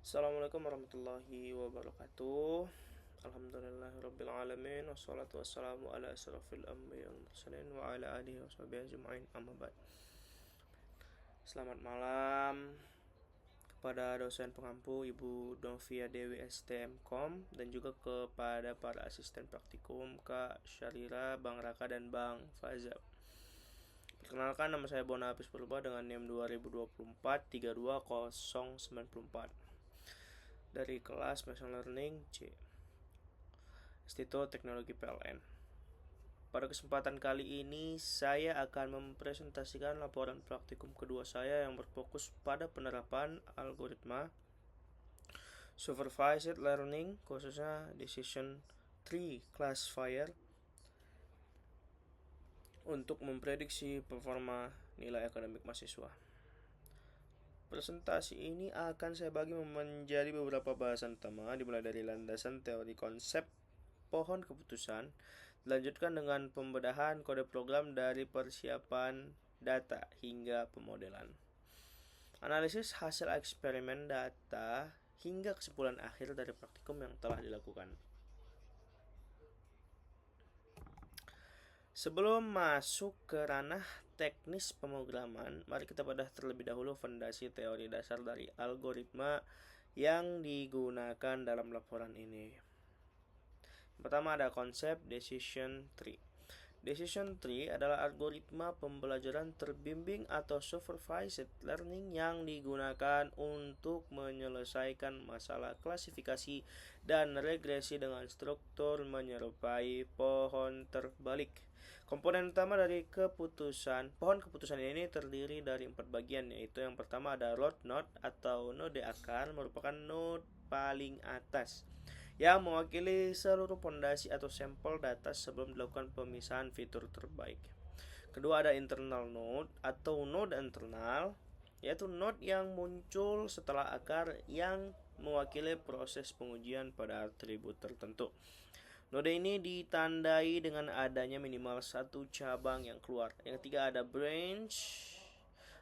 Assalamualaikum warahmatullahi wabarakatuh. Alhamdulillahirabbil alamin wassalatu wassalamu ala asrofil anbiya'i wal mursalin wa ala alihi washabihi ajma'in amma ba'd. Selamat malam kepada dosen pengampu Ibu Novia Dewi STMkom dan juga kepada para asisten praktikum Kak Syarira, Bang Raka dan Bang Faza. Perkenalkan, nama saya Bonapis Purba dengan NIM 2024 32094 dari kelas Machine Learning C, Institut Teknologi PLN. Pada kesempatan kali ini saya akan mempresentasikan laporan praktikum kedua saya yang berfokus pada penerapan algoritma Supervised Learning, khususnya Decision Tree Classifier, untuk memprediksi performa nilai akademik mahasiswa. Presentasi ini akan saya bagi menjadi beberapa bahasan utama, dimulai dari landasan teori konsep pohon keputusan, dilanjutkan dengan pembedahan kode program dari persiapan data hingga pemodelan, analisis hasil eksperimen data, hingga kesimpulan akhir dari praktikum yang telah dilakukan. Sebelum masuk ke ranah teknis pemrograman, mari kita bedah terlebih dahulu fondasi teori dasar dari algoritma yang digunakan dalam laporan ini. Pertama ada konsep decision tree. Decision tree adalah algoritma pembelajaran terbimbing atau supervised learning yang digunakan untuk menyelesaikan masalah klasifikasi dan regresi dengan struktur menyerupai pohon terbalik. Komponen utama dari pohon keputusan ini terdiri dari 4 bagian, yaitu yang pertama ada root node atau node akar, merupakan node paling atas yang mewakili seluruh fondasi atau sampel data sebelum dilakukan pemisahan fitur terbaik. Kedua ada internal node atau node internal, yaitu node yang muncul setelah akar yang mewakili proses pengujian pada atribut tertentu. Node ini ditandai dengan adanya minimal satu cabang yang keluar. Yang ketiga ada branch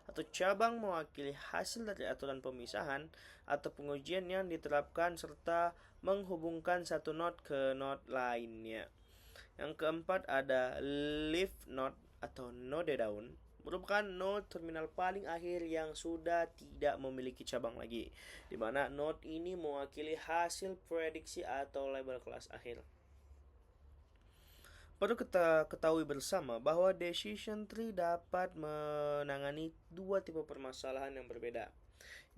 atau cabang mewakili hasil dari aturan pemisahan atau pengujian yang diterapkan serta menghubungkan satu node ke node lainnya. Yang keempat ada leaf node atau node daun, merupakan node terminal paling akhir yang sudah tidak memiliki cabang lagi, di mana node ini mewakili hasil prediksi atau label kelas akhir. Perlu kita ketahui bersama bahwa decision tree dapat menangani dua tipe permasalahan yang berbeda,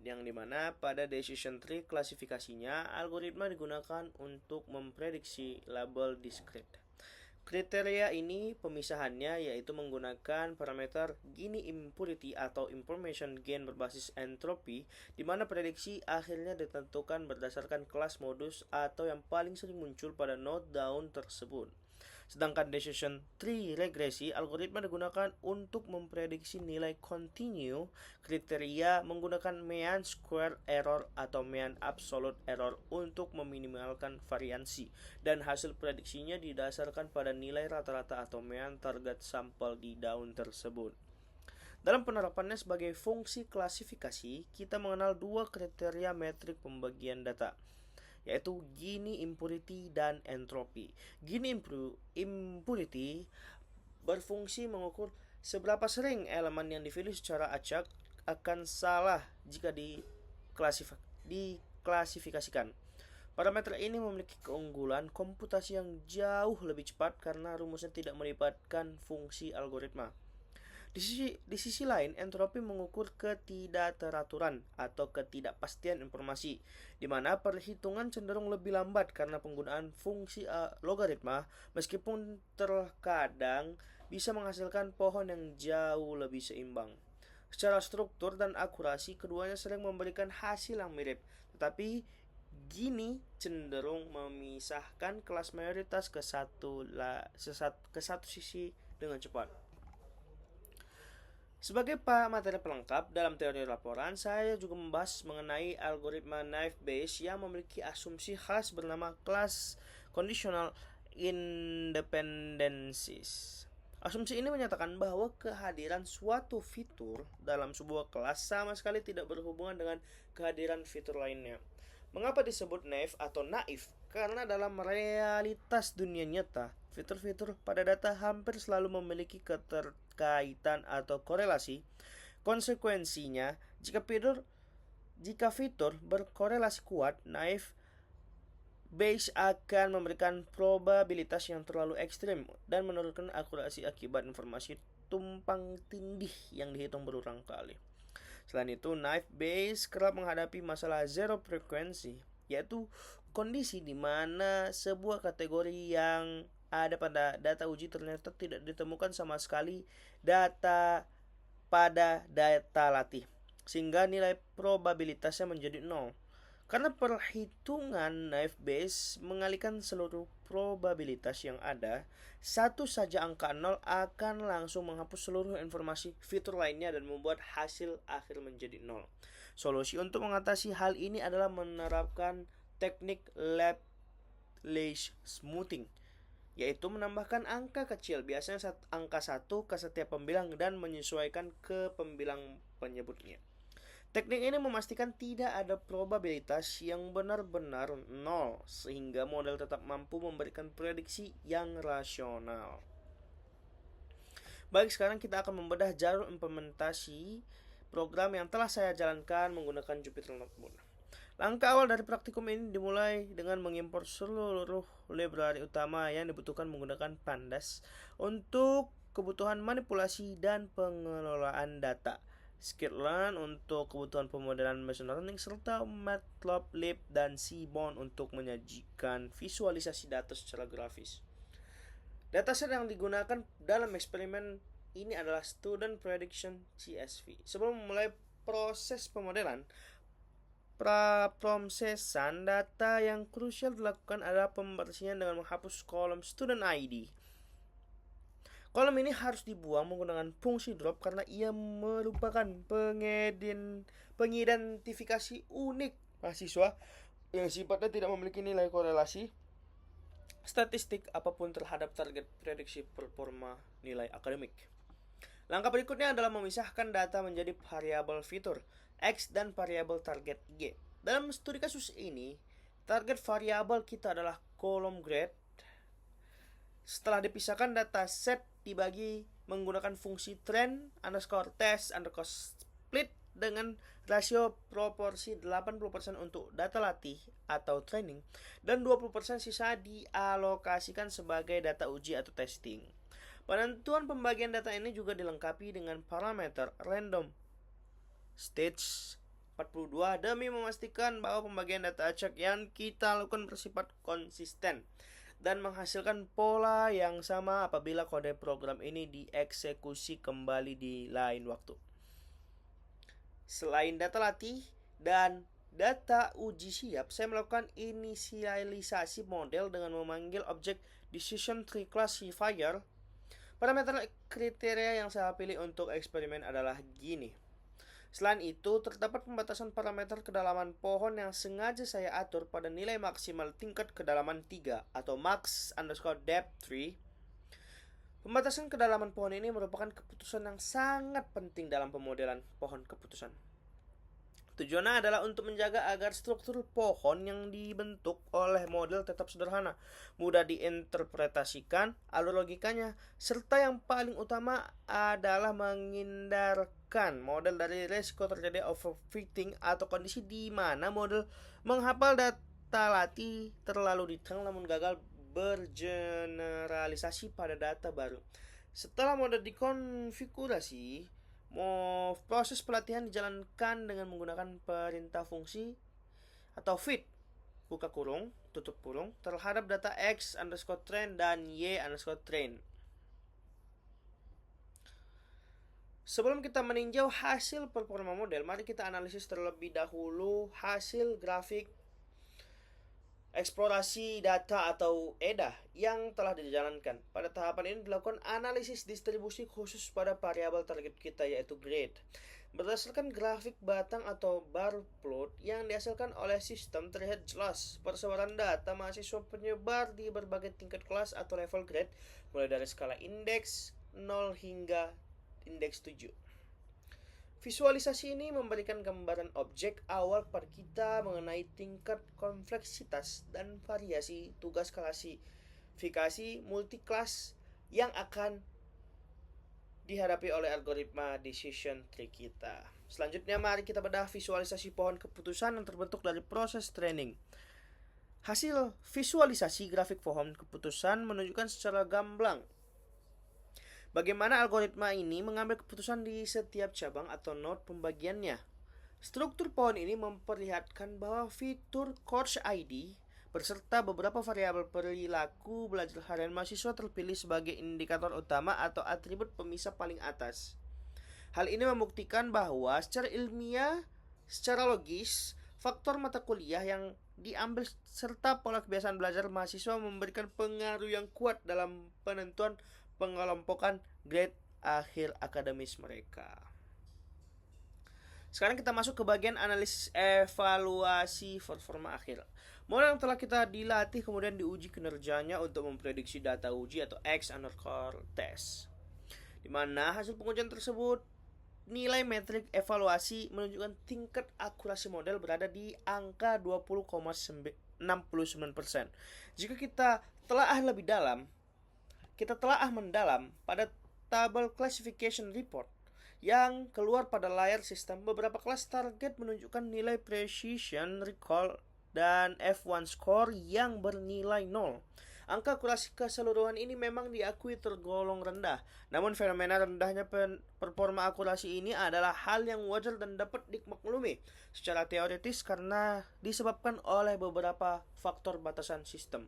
yang dimana pada decision tree klasifikasinya algoritma digunakan untuk memprediksi label discrete. Kriteria ini pemisahannya yaitu menggunakan parameter Gini impurity atau information gain berbasis entropi, di mana prediksi akhirnya ditentukan berdasarkan kelas modus atau yang paling sering muncul pada node daun tersebut. Sedangkan decision tree regresi algoritma digunakan untuk memprediksi nilai continue, kriteria menggunakan mean square error atau mean absolute error untuk meminimalkan variansi, dan hasil prediksinya didasarkan pada nilai rata-rata atau mean target sampel di daun tersebut. Dalam penerapannya sebagai fungsi klasifikasi, kita mengenal dua kriteria metrik pembagian data, yaitu Gini impurity dan entropi. Gini impurity berfungsi mengukur seberapa sering elemen yang dipilih secara acak akan salah jika diklasifikasikan. Parameter ini memiliki keunggulan komputasi yang jauh lebih cepat karena rumusnya tidak melibatkan fungsi algoritma. Di sisi lain, entropi mengukur ketidakteraturan atau ketidakpastian informasi, di mana perhitungan cenderung lebih lambat karena penggunaan fungsi logaritma, meskipun terkadang bisa menghasilkan pohon yang jauh lebih seimbang. Secara struktur dan akurasi, keduanya sering memberikan hasil yang mirip, tetapi Gini cenderung memisahkan kelas mayoritas ke satu sisi dengan cepat. Sebagai materi pelengkap dalam teori laporan, saya juga membahas mengenai algoritma naive Bayes yang memiliki asumsi khas bernama class conditional independencies. Asumsi ini menyatakan bahwa kehadiran suatu fitur dalam sebuah kelas sama sekali tidak berhubungan dengan kehadiran fitur lainnya. Mengapa disebut naif atau naif? Karena dalam realitas dunia nyata, fitur-fitur pada data hampir selalu memiliki keterkaitan atau korelasi. Konsekuensinya, jika fitur berkorelasi kuat, naif Bayes akan memberikan probabilitas yang terlalu ekstrim dan menurunkan akurasi akibat informasi tumpang tindih yang dihitung berulang kali. Selain itu, naive Bayes kerap menghadapi masalah zero frequency, yaitu kondisi di mana sebuah kategori yang ada pada data uji ternyata tidak ditemukan sama sekali pada data latih, sehingga nilai probabilitasnya menjadi nol. Karena perhitungan naive Bayes mengalihkan seluruh probabilitas yang ada, satu saja angka 0 akan langsung menghapus seluruh informasi fitur lainnya dan membuat hasil akhir menjadi 0. Solusi untuk mengatasi hal ini adalah menerapkan teknik Laplace smoothing, yaitu menambahkan angka kecil, biasanya angka 1 ke setiap pembilang dan menyesuaikan ke pembilang penyebutnya. Teknik ini memastikan tidak ada probabilitas yang benar-benar nol, sehingga model tetap mampu memberikan prediksi yang rasional. Baik, sekarang kita akan membedah jalur implementasi program yang telah saya jalankan menggunakan Jupyter Notebook. Langkah awal dari praktikum ini dimulai dengan mengimpor seluruh library utama yang dibutuhkan menggunakan Pandas untuk kebutuhan manipulasi dan pengelolaan data, Skitlearn untuk kebutuhan pemodelan machine learning, serta Matplotlib dan Seaborn untuk menyajikan visualisasi data secara grafis. Dataset yang digunakan dalam eksperimen ini adalah Student Prediction CSV. Sebelum memulai proses pemodelan, praprosesan data yang krusial dilakukan adalah pembersihan dengan menghapus kolom Student ID. Kolom ini harus dibuang menggunakan fungsi drop karena ia merupakan pengidentifikasi unik mahasiswa yang sifatnya tidak memiliki nilai korelasi statistik apapun terhadap target prediksi performa nilai akademik. Langkah berikutnya adalah memisahkan data menjadi variabel fitur X dan variabel target Y. Dalam studi kasus ini, target variabel kita adalah kolom grade. Setelah dipisahkan, data set dibagi menggunakan fungsi trend underscore test underscore split dengan rasio proporsi 80% untuk data latih atau training dan 20% sisa dialokasikan sebagai data uji atau testing. Penentuan pembagian data ini juga dilengkapi dengan parameter random stage 42 demi memastikan bahwa pembagian data acak yang kita lakukan bersifat konsisten dan menghasilkan pola yang sama apabila kode program ini dieksekusi kembali di lain waktu. Selain data latih dan data uji siap, saya melakukan inisialisasi model dengan memanggil objek decision tree classifier. Parameter kriteria yang saya pilih untuk eksperimen adalah gini. Selain itu, terdapat pembatasan parameter kedalaman pohon yang sengaja saya atur pada nilai maksimal tingkat kedalaman 3 atau max underscore depth 3. Pembatasan kedalaman pohon ini merupakan keputusan yang sangat penting dalam pemodelan pohon keputusan. Tujuannya adalah untuk menjaga agar struktur pohon yang dibentuk oleh model tetap sederhana, mudah diinterpretasikan alur logikanya, serta yang paling utama adalah menghindarkan model dari risiko terjadi overfitting atau kondisi di mana model menghafal data latih terlalu detail namun gagal bergeneralisasi pada data baru. Setelah model dikonfigurasi, proses pelatihan dijalankan dengan menggunakan perintah fungsi atau feed buka kurung, tutup kurung terhadap data X underscore train dan Y underscore train. Sebelum kita meninjau hasil performa model, mari kita analisis terlebih dahulu hasil grafik eksplorasi data atau EDA yang telah dijalankan. Pada tahapan ini dilakukan analisis distribusi khusus pada variabel target kita yaitu grade. Berdasarkan grafik batang atau bar plot yang dihasilkan oleh sistem, terlihat jelas persebaran data mahasiswa penyebar di berbagai tingkat kelas atau level grade, mulai dari skala indeks 0 hingga indeks 7. Visualisasi ini memberikan gambaran objek awal pada kita mengenai tingkat kompleksitas dan variasi tugas klasifikasi multiclass yang akan dihadapi oleh algoritma decision tree kita. Selanjutnya mari kita bedah visualisasi pohon keputusan yang terbentuk dari proses training. Hasil visualisasi grafik pohon keputusan menunjukkan secara gamblang bagaimana algoritma ini mengambil keputusan di setiap cabang atau node pembagiannya. Struktur pohon ini memperlihatkan bahwa fitur course ID beserta beberapa variabel perilaku belajar harian mahasiswa terpilih sebagai indikator utama atau atribut pemisah paling atas. Hal ini membuktikan bahwa secara ilmiah, secara logis, faktor mata kuliah yang diambil serta pola kebiasaan belajar mahasiswa memberikan pengaruh yang kuat dalam penentuan pengelompokan grade akhir akademis mereka. Sekarang kita masuk ke bagian analisis evaluasi performa akhir. Model yang telah kita dilatih kemudian diuji kinerjanya untuk memprediksi data uji atau X_core test, di mana hasil pengujian tersebut nilai metrik evaluasi menunjukkan tingkat akurasi model berada di angka 20,69%. Jika kita telah mendalam pada tabel classification report yang keluar pada layar sistem, beberapa kelas target menunjukkan nilai precision recall dan F1 score yang bernilai 0. Angka akurasi keseluruhan ini memang diakui tergolong rendah. Namun fenomena rendahnya performa akurasi ini adalah hal yang wajar dan dapat dimaklumi secara teoritis karena disebabkan oleh beberapa faktor batasan sistem.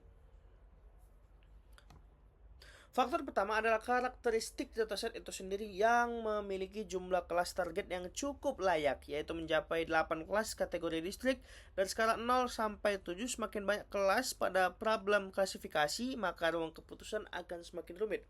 Faktor pertama adalah karakteristik dataset itu sendiri yang memiliki jumlah kelas target yang cukup layak, yaitu mencapai 8 kelas kategori distrik. Dari skala 0 sampai 7, semakin banyak kelas pada problem klasifikasi, maka ruang keputusan akan semakin rumit.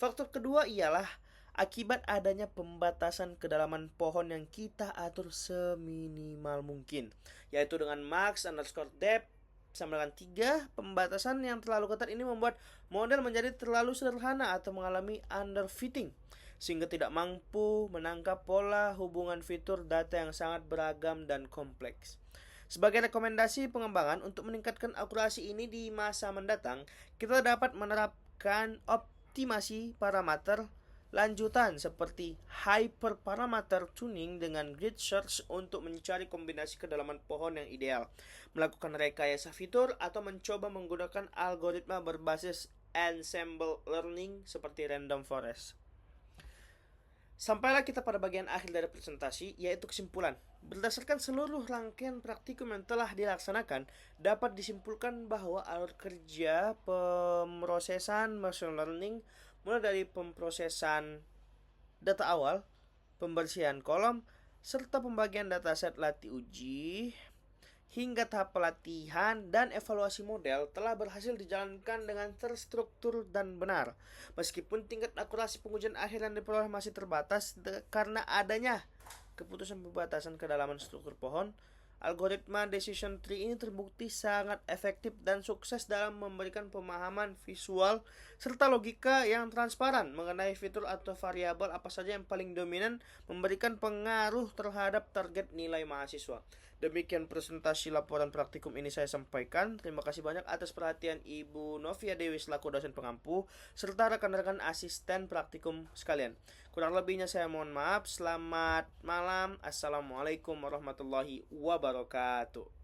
Faktor kedua ialah akibat adanya pembatasan kedalaman pohon yang kita atur seminimal mungkin, yaitu dengan max_depth sama dengan 3. Pembatasan yang terlalu ketat ini membuat model menjadi terlalu sederhana atau mengalami underfitting, sehingga tidak mampu menangkap pola hubungan fitur data yang sangat beragam dan kompleks. Sebagai rekomendasi pengembangan untuk meningkatkan akurasi ini di masa mendatang, kita dapat menerapkan optimasi parameter lanjutan seperti hyperparameter tuning dengan grid search untuk mencari kombinasi kedalaman pohon yang ideal, melakukan rekayasa fitur, atau mencoba menggunakan algoritma berbasis ensemble learning seperti random forest. Sampailah kita pada bagian akhir dari presentasi, yaitu kesimpulan. Berdasarkan seluruh rangkaian praktikum yang telah dilaksanakan, dapat disimpulkan bahwa alur kerja pemrosesan machine learning mulai dari pemrosesan data awal, pembersihan kolom, serta pembagian dataset latih uji, hingga tahap pelatihan dan evaluasi model telah berhasil dijalankan dengan terstruktur dan benar. Meskipun tingkat akurasi pengujian akhir yang diperoleh masih terbatas karena adanya keputusan pembatasan kedalaman struktur pohon, algoritma decision tree ini terbukti sangat efektif dan sukses dalam memberikan pemahaman visual serta logika yang transparan mengenai fitur atau variabel apa saja yang paling dominan memberikan pengaruh terhadap target nilai mahasiswa. Demikian presentasi laporan praktikum ini saya sampaikan. Terima kasih banyak atas perhatian Ibu Novia Dewi selaku dosen pengampu serta rekan-rekan asisten praktikum sekalian. Kurang lebihnya saya mohon maaf. Selamat malam. Assalamualaikum warahmatullahi wabarakatuh.